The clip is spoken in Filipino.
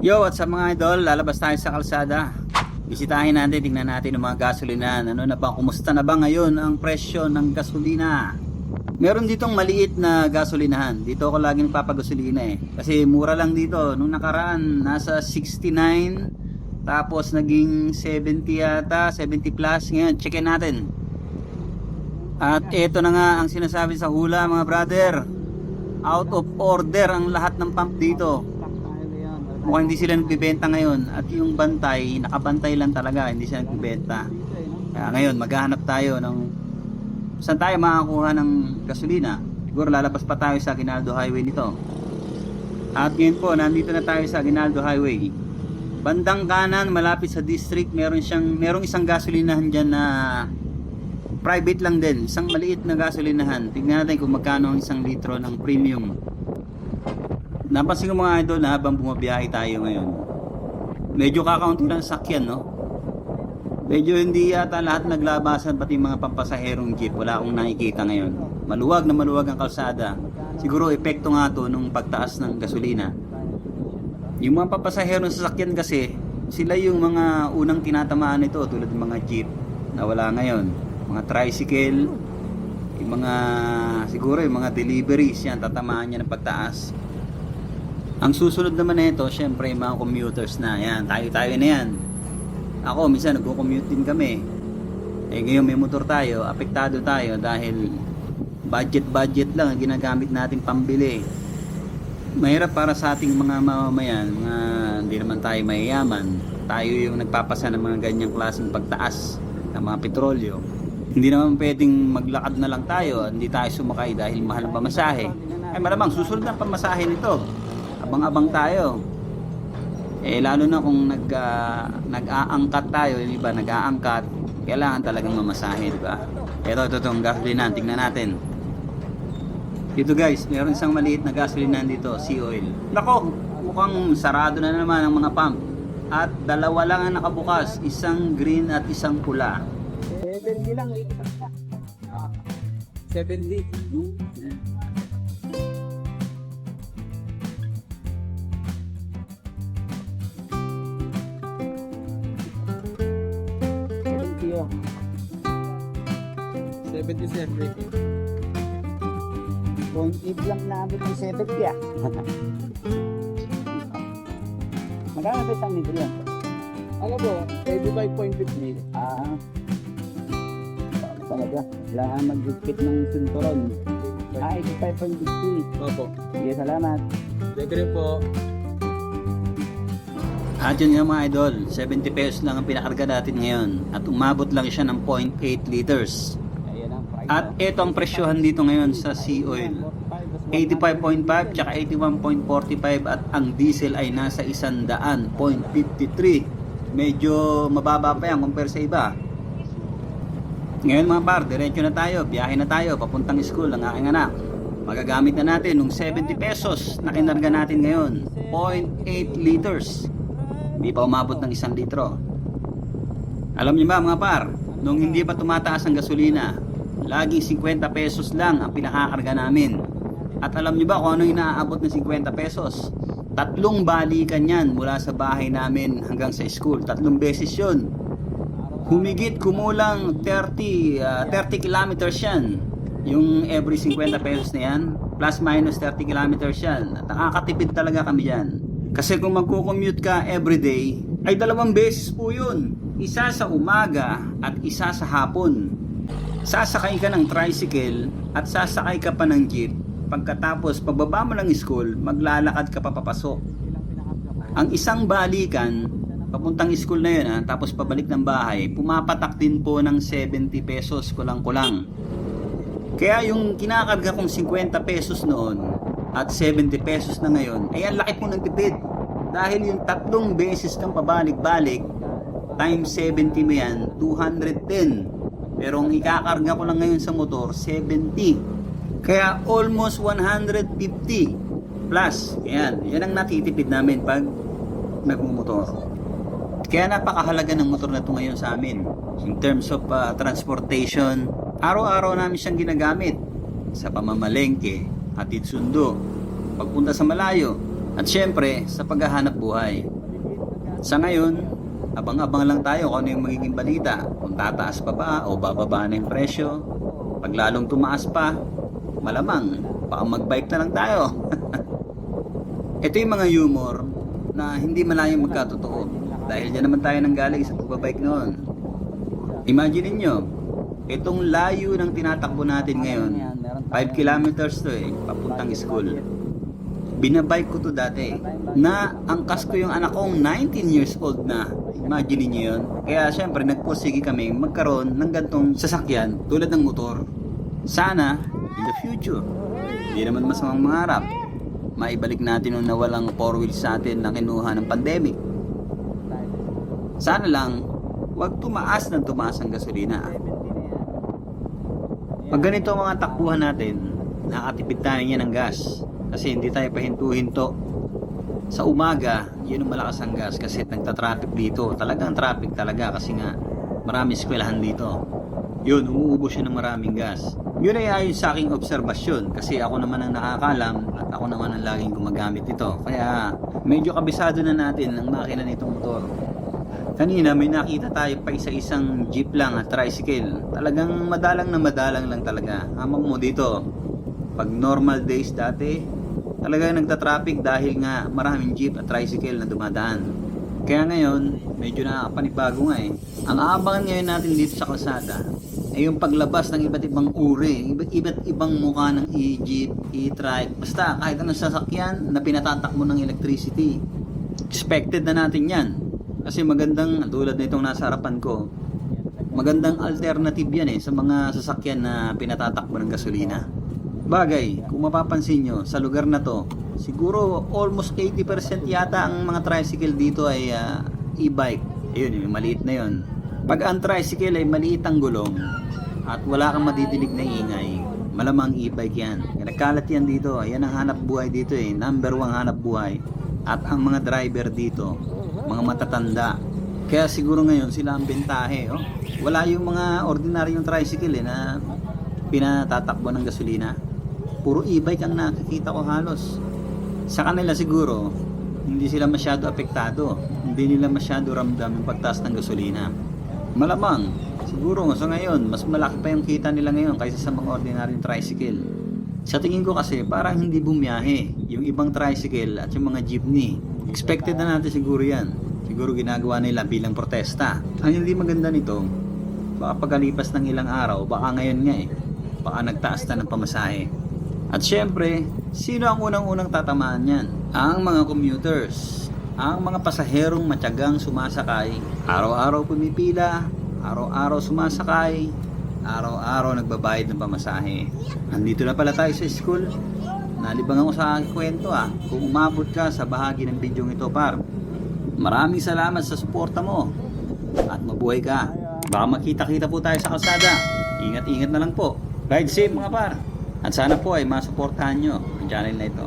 Yo, what's up mga idol? Lalabas tayo sa kalsada. Bisitahin natin, tingnan natin yung mga gasolinahan. Ano na ba, kumusta na ba ngayon ang presyo ng gasolina? Meron ditong maliit na gasolinahan. Dito ako laging papagasolina kasi mura lang dito. Nung nakaraan, nasa 69. Tapos naging 70 yata, 70 plus. Ngayon, checkin natin. At eto na nga ang sinasabi sa hula mga brother. Out of order ang lahat ng pump dito. Mukhang hindi sila nagbibenta ngayon. At yung bantay, nakabantay lang talaga, hindi sila nagbibenta. Kaya ngayon, maghahanap tayo ng saan tayo makakuha ng gasolina. Siguro lalabas pa tayo sa Aguinaldo Highway nito. At ngayon po, nandito na tayo sa Aguinaldo Highway. Bandang kanan, malapit sa district, merong isang gasolinahan dyan na private lang din. Isang maliit na gasolinahan. Tingnan natin kung magkano ang 1 litro ng premium. Napansin ko mga idol na habang bumabiyahe tayo ngayon, medyo kakaunti lang sakyan, no? Medyo hindi yata lahat naglabasan, pati mga pampasaherong jeep. Wala akong nakikita ngayon. Maluwag na maluwag ang kalsada. Siguro epekto nga to nung pagtaas ng gasolina. Yung mga pampasaherong sasakyan kasi, sila yung mga unang tinatamaan nito, tulad ng mga jeep na wala ngayon. Mga tricycle, yung mga, siguro yung mga deliveries, yan, tatamaan niya ng pagtaas. Ang susunod naman nito, syempre yung mga commuters na, yan, tayo na yan. Ako, minsan nagko-commute din kami. Ngayon may motor tayo, apektado tayo dahil budget lang ang ginagamit nating pambili. Mahirap para sa ating mga mamamayan, hindi naman tayo mayayaman. Tayo yung nagpapasa ng mga ganyang klaseng pagtaas ng mga petrolyo. Hindi naman pwedeng maglakad na lang tayo, hindi tayo sumakay dahil mahal ang pamasahe. Ay malamang susunod ang pamasahe nito. Abang-abang tayo. Lalo na kung nag-aangkat tayo, yung iba nag-aangkat, kailangan talagang mamasahe, di ba? Ito itong gasolinahan, tingnan natin. Dito guys, meron isang maliit na gasolinahan dito, Sea Oil. Nako, mukhang sarado na naman ang mga pump. At dalawa lang ang nakabukas, isang green at isang pula. 70 lang. 70. Yun. 77. 0.8 lang namin ng 70 ah. Magkano ba isang litro yan? Ano po? 85.50. Talaga. Kailangan mag-gupit ng sinturon. 85.50. Opo. Sige, salamat. Pwede rin po. At yun nga mga idol, 70 pesos lang ang pinakarga natin ngayon. At umabot lang siya ng 0.8 liters. Ayan ang price. At ito ang presyohan dito ngayon sa Sea Oil. 85.5 tsaka 81.45 at ang diesel ay nasa 100.53. Medyo mababa pa yan compare sa iba. Ngayon mga par, diretso na tayo, biyahe na tayo, papuntang school ng aking anak. Magagamit na natin nung 70 pesos na kinarga natin ngayon, 0.8 liters. Hindi pa umabot ng 1 litro. Alam niyo ba mga par, nung hindi pa tumataas ang gasolina, laging 50 pesos lang ang pinakakarga namin. At alam niyo ba kung ano yung naaabot ng 50 pesos? 3 balikan yan mula sa bahay namin hanggang sa school. 3 beses yun. Humigit kumulang 30 kilometers yan. Yung every 50 pesos na yan, plus minus 30 kilometers yan. At nakakatipid talaga kami yan. Kasi kung magko-commute ka everyday, ay 2 beses po yun. Isa sa umaga at isa sa hapon. Sasakay ka ng tricycle at sasakay ka pa ng jeep. Pagkatapos, pagbaba mo ng school, maglalakad ka pa papasok. Ang isang balikan, papuntang school na yun, tapos pabalik ng bahay, pumapatak din po ng 70 pesos kulang-kulang. Kaya yung kinakarga kong 50 pesos noon, at 70 pesos na ngayon, ay ang laki po ng tipid. Dahil yung 3 beses kang pabalik-balik, times 70 mo yan, 210. Pero ang ikakarga ko lang ngayon sa motor, 70. Kaya almost 150 plus. Yan ang natitipid namin pag nagmumotor. Kaya napakahalaga ng motor na ito ngayon sa amin. In terms of transportation, araw-araw namin siyang ginagamit. Sa pamamalengke, hatid sundo, pagpunta sa malayo, At syempre, sa paghahanap buhay. Sa ngayon, abang-abang lang tayo kung ano yung magiging balita. Kung tataas pa ba o bababa na yung presyo. Pag lalong tumaas pa, malamang, baka mag-bike na lang tayo. Ito yung mga humor na hindi malayong magkatotoo. Dahil dyan naman tayo nanggaling sa pagbabike noon. Imagine niyo, itong layo ng tinatakbo natin ngayon, 5 kilometers to papuntang school. Binabike ko to dati. Na angkas ko yung anak kong 19 years old na. Imagine niyo yun. Kaya syempre nagpursige kami magkaroon ng gantong sasakyan tulad ng motor. Sana, in the future, hindi naman masamang mangarap, maibalik natin yung nawalang 4 wheels sa atin na kinuha ng pandemic. Sana lang, wag tumaas ng tumaas ang gasolina. Pag ganito ang mga takbuhan natin, nakatipid tayo niya ng gas. Kasi hindi tayo pahinto-hinto. Sa umaga, yun ang malakas ang gas kasi nagtatraffic dito. Talagang traffic talaga kasi nga marami eskwelahan dito. Yun, umuubos siya ng maraming gas. Yun ay ayon sa aking obserbasyon kasi ako naman ang nakakalam at ako naman ang laging gumagamit nito. Kaya medyo kabisado na natin ang makina nitong motor. Kanina may nakita tayo pa isa-isang jeep lang at tricycle. Talagang madalang na madalang lang talaga. Hamang mo dito. Pag normal days dati, talagang nagta-traffic dahil nga maraming jeep at tricycle na dumadaan. Kaya ngayon, medyo nakakapanibago nga eh. Ang aabangan ngayon natin dito sa kalsada ay yung paglabas ng iba't ibang uri, iba't ibang mukha ng e-jeep, e-trike, basta kahit anong sasakyan na pinatatakbo ng electricity. Expected na natin yan. Kasi magandang, tulad na itong nasa harapan ko, magandang alternative yan sa mga sasakyan na pinatatakbo ng gasolina. Bagay, kung mapapansin nyo, sa lugar na to, siguro almost 80% yata ang mga tricycle dito ay e-bike. Ayun, yung maliit na yun. Pag ang tricycle ay maliit ang gulong at wala kang madidinig na ingay, malamang e-bike yan. Nagkalat yan dito, yan ang hanap buhay dito number 1 hanap buhay. At ang mga driver dito, mga matatanda. Kaya siguro ngayon sila ang bentahe. Wala yung mga ordinaryong tricycle na pinatatakbo ng gasolina. Puro e-bike ang nakikita ko halos. Sa kanila siguro, hindi sila masyado apektado. Hindi nila masyado ramdam yung pagtaas ng gasolina. Malamang, siguro sa ngayon, mas malaki pa yung kita nila ngayon kaysa sa mga ordinaryong tricycle. Sa tingin ko kasi, parang hindi bumiyahe yung ibang tricycle at yung mga jeepney. Expected na natin siguro yan. Siguro ginagawa nila bilang protesta. Ang hindi maganda nito, baka pagkalipas ng ilang araw, baka ngayon nga baka nagtaas na ng pamasahe. At syempre, sino ang unang-unang tatamaan yan? Ang mga commuters, ang mga pasaherong matyagang sumasakay, araw-araw pumipila, araw-araw sumasakay, araw-araw nagbabayad ng pamasahe. Nandito na pala tayo sa school. Nalibang ako sa aking kwento Kung umabot ka sa bahagi ng video ito, par, maraming salamat sa suporta mo at mabuhay ka. Baka makita-kita po tayo sa kalsada. Ingat-ingat na lang po. Ride safe mga par. At sana po ay masuportahan nyo ang channel na ito.